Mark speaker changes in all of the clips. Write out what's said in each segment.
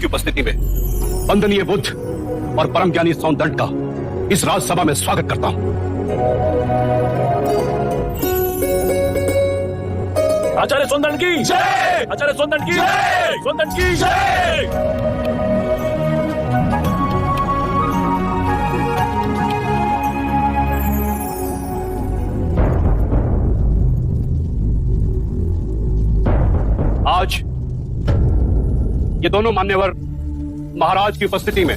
Speaker 1: उपस्थिति में वंदनीय बुद्ध और परम ज्ञानी सौंदर्य का इस राजसभा में स्वागत करता हूं।
Speaker 2: आचार्य सौंदर्य की जय! आचार्य सौंदर्य की जय! सौंदर्य की जय!
Speaker 1: आज ये दोनों मान्यवर महाराज की उपस्थिति में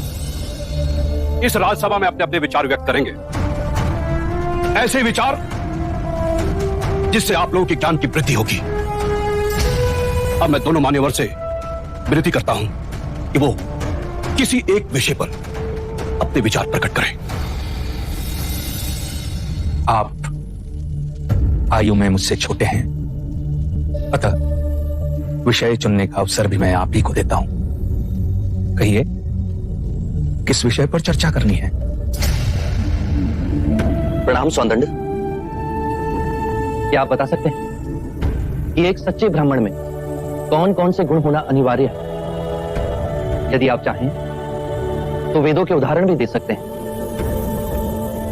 Speaker 1: इस राजसभा में अपने अपने विचार व्यक्त करेंगे। ऐसे विचार जिससे आप लोगों के ज्ञान की वृद्धि होगी। अब मैं दोनों मान्यवर से विनती करता हूं कि वो किसी एक विषय पर अपने विचार प्रकट करें।
Speaker 3: आप आयु में मुझसे छोटे हैं, अतः विषय चुनने का अवसर भी मैं आप ही को देता हूं। कहिए, किस विषय पर चर्चा करनी है?
Speaker 4: प्रणाम सौंदर्य। क्या आप बता सकते हैं कि एक सच्चे ब्राह्मण में कौन कौन से गुण होना अनिवार्य है? यदि आप चाहें तो वेदों के उदाहरण भी दे सकते हैं।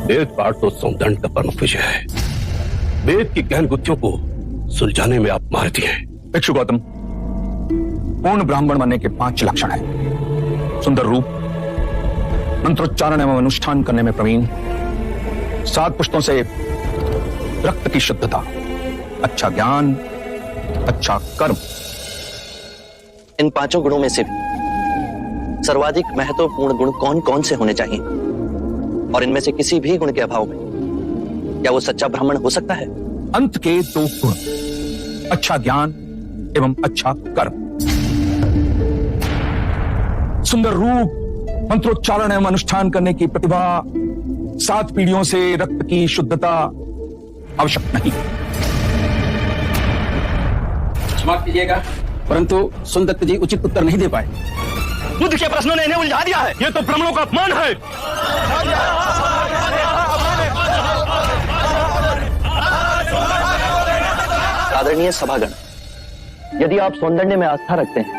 Speaker 1: वेद पाठ तो सौंदर्य का प्रमुख विषय है। वेद की गहन गुत्थियों को सुलझाने में आप माहिर हैं।
Speaker 3: भिक्षु गौतम, पूर्ण ब्राह्मण बनने के 5 लक्षण हैं। सुंदर रूप, मंत्रोच्चारण एवं अनुष्ठान करने में प्रवीण, 7 पुष्पों से रक्त की शुद्धता, अच्छा ज्ञान, अच्छा कर्म।
Speaker 4: इन 5 गुणों में से भी सर्वाधिक महत्वपूर्ण गुण कौन कौन से होने चाहिए? और इनमें से किसी भी गुण के अभाव में क्या वो सच्चा ब्राह्मण हो सकता है?
Speaker 3: अंत के 2 गुण, अच्छा ज्ञान एवं अच्छा कर्म। सुंदर रूप, मंत्रोच्चारण एवं अनुष्ठान करने की प्रतिभा, 7 पीढ़ियों से रक्त की शुद्धता आवश्यक नहीं।
Speaker 5: क्षमा कीजिएगा, परंतु सुंदत्त जी उचित उत्तर नहीं दे पाए।
Speaker 1: बुद्ध के प्रश्नों ने इन्हें उलझा दिया है। यह तो ब्राह्मणों का अपमान है।
Speaker 4: आदरणीय सभागण, यदि आप सौंदर्य में आस्था रखते हैं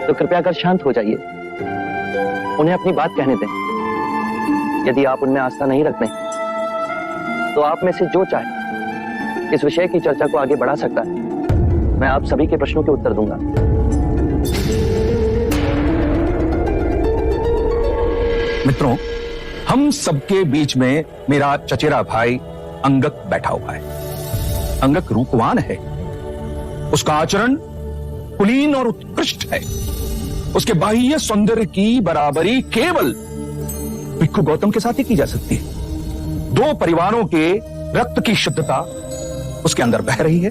Speaker 4: तो कृपया कर शांत हो जाइए, उन्हें अपनी बात कहने दें। यदि आप उनमें आस्था नहीं रखते तो आप में से जो चाहे इस विषय की चर्चा को आगे बढ़ा सकता है। मैं आप सभी के प्रश्नों के उत्तर दूंगा।
Speaker 3: मित्रों, हम सबके बीच में मेरा चचेरा भाई अंगक बैठा हुआ है। अंगक रूपवान है, उसका आचरण कुलीन और उत्कृष्ट है। उसके बाह्य सौंदर्य की बराबरी केवल भिक्षु गौतम के साथ ही की जा सकती है। 2 परिवारों के रक्त की शुद्धता उसके अंदर बह रही है।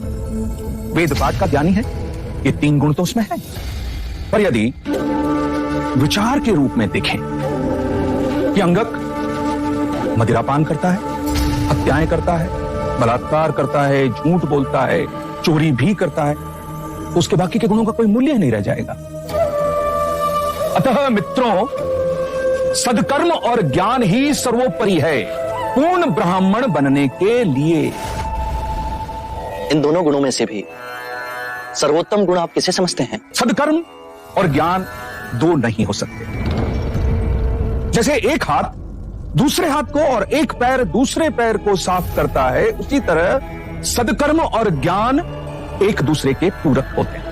Speaker 3: वेद पाठ का ज्ञानी है, ये 3 गुण तो उसमें है। पर यदि विचार के रूप में देखें कि अंगक मदिरापान करता है, हत्याएं करता है, बलात्कार करता है, झूठ बोलता है, चोरी भी करता है, तो उसके बाकी के गुणों का कोई मूल्य नहीं रह जाएगा। अतः मित्रों, सदकर्म और ज्ञान ही सर्वोपरि है पूर्ण ब्राह्मण बनने के लिए।
Speaker 4: इन दोनों गुणों में से भी सर्वोत्तम गुण आप किसे समझते हैं?
Speaker 3: सदकर्म और ज्ञान 2 नहीं हो सकते। जैसे एक हाथ दूसरे हाथ को और एक पैर दूसरे पैर को साफ करता है, उसी तरह सदकर्म और ज्ञान एक दूसरे के पूरक होते हैं।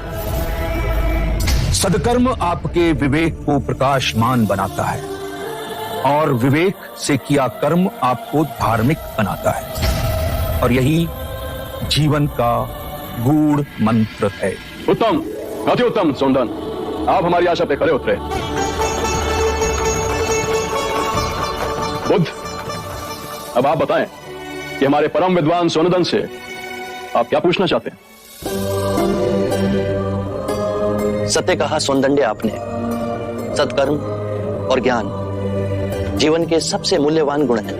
Speaker 3: सदकर्म आपके विवेक को प्रकाशमान बनाता है और विवेक से किया कर्म आपको धार्मिक बनाता है, और यही जीवन का गूढ़ मंत्र है।
Speaker 1: उत्तम, अति उत्तम सौंदन, आप हमारी आशा पे खरे उतरे। बुद्ध, अब आप बताएं कि हमारे परम विद्वान सोनदन से आप क्या पूछना चाहते हैं?
Speaker 4: सत्य कहा सौंदर्य आपने। सत्कर्म और ज्ञान जीवन के सबसे मूल्यवान गुण हैं।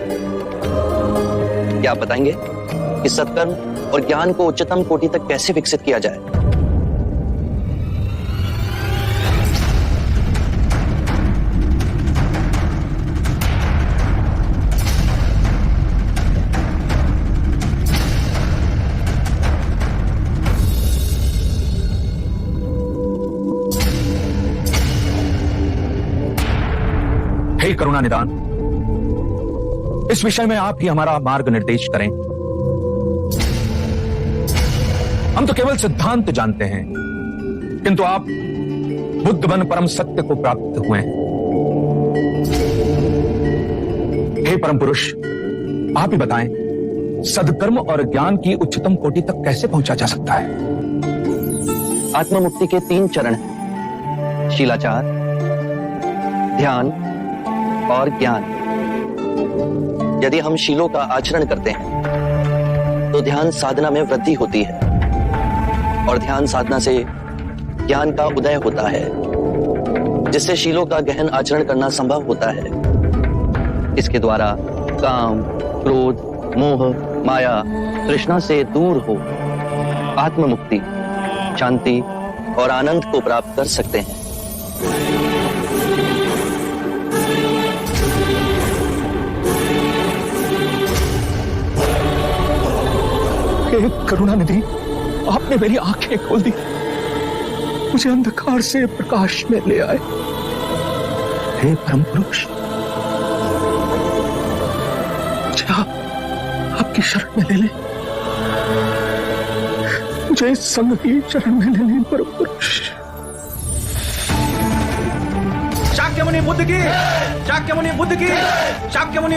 Speaker 4: क्या आप बताएंगे कि सत्कर्म और ज्ञान को उच्चतम कोटि तक कैसे विकसित किया जाए?
Speaker 3: हे करुणा निदान, इस विषय में आप ही हमारा मार्ग निर्देश करें। हम तो केवल सिद्धांत जानते हैं, किंतु आप बुद्ध बन परम सत्य को प्राप्त हुए हैं। हे परम पुरुष, आप ही बताएं, सद्कर्म और ज्ञान की उच्चतम कोटि तक कैसे पहुंचा जा सकता है?
Speaker 4: आत्ममुक्ति के 3 चरण हैं: शीलाचार, ध्यान और ज्ञान। यदि हम शीलों का आचरण करते हैं तो ध्यान साधना में वृद्धि होती है और ध्यान साधना से ज्ञान का उदय होता है, जिससे शीलों का गहन आचरण करना संभव होता है। इसके द्वारा काम, क्रोध, मोह, माया, तृष्णा से दूर हो आत्ममुक्ति, शांति और आनंद को प्राप्त कर सकते हैं।
Speaker 3: हे करुणानिधि, आपने मेरी आंखें खोल दी, मुझे अंधकार से प्रकाश में ले आए। हे परम पुरुष, मुझे आपकी शरण में ले ले, मुझे संग ही चरण में ले ले परम पुरुष।
Speaker 2: शाक्यमुनि बुद्ध की, शाक्यमुनि बुद्ध की, शाक्यमुनि